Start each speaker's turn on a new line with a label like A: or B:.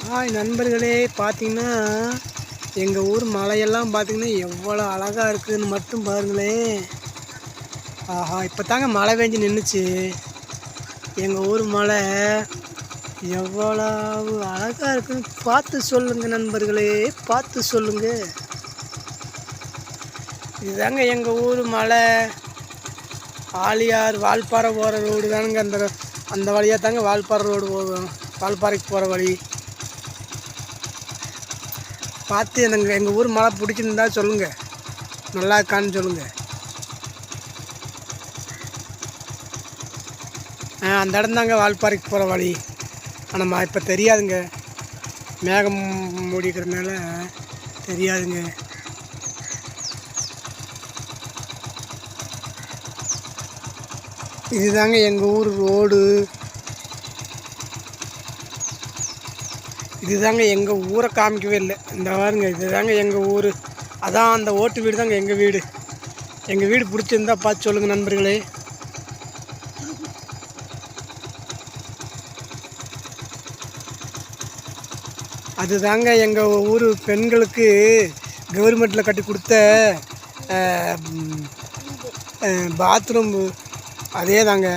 A: Hi நண்பர்களே, பார்த்தீங்கன்னா எங்கள் ஊர் மலையெல்லாம் பார்த்தீங்கன்னா எவ்வளோ அழகாக இருக்குதுன்னு மட்டும் பாருங்களேன். ஆஹா, இப்போ தாங்க மழை பெஞ்சு நின்றுச்சு. எங்கள் ஊர் மலை எவ்வளவு அழகாக இருக்குன்னு பார்த்து சொல்லுங்கள் நண்பர்களே, பார்த்து சொல்லுங்கள். இதுதாங்க எங்கள் ஊர் மலை. ஆலியார் வால்பாறை போகிற ரோடு தானுங்க. அந்த வழியாக தாங்க வால்பாறை ரோடு போகும். வால்பாறைக்கு போகிற வழி பார்த்து எங்கள் ஊர் மழை பிடிச்சிருந்தா சொல்லுங்கள், நல்லா இருக்கான்னு சொல்லுங்கள். அந்த இடம் தாங்க வால்பாறைக்கு போகிற வழி. ஆனால் இப்போ தெரியாதுங்க, மேகம் மூடிக்கிறதுனால தெரியாதுங்க. இதுதாங்க எங்கள் ஊர் ரோடு. இதுதாங்க எங்கள் ஊரை காமிக்கவே இல்லை. இந்த பாருங்க, இதுதாங்க எங்கள் ஊர். அதான் அந்த ஓட்டு வீடு தாங்க எங்கள் வீடு. எங்கள் வீடு பிடிச்சிருந்தா பார்த்து சொல்லுங்கள் நண்பர்களே. அதுதாங்க எங்கள் ஊர் பெண்களுக்கு கவர்மெண்ட்டில் கட்டி கொடுத்த பாத்ரூம் அதே தாங்க.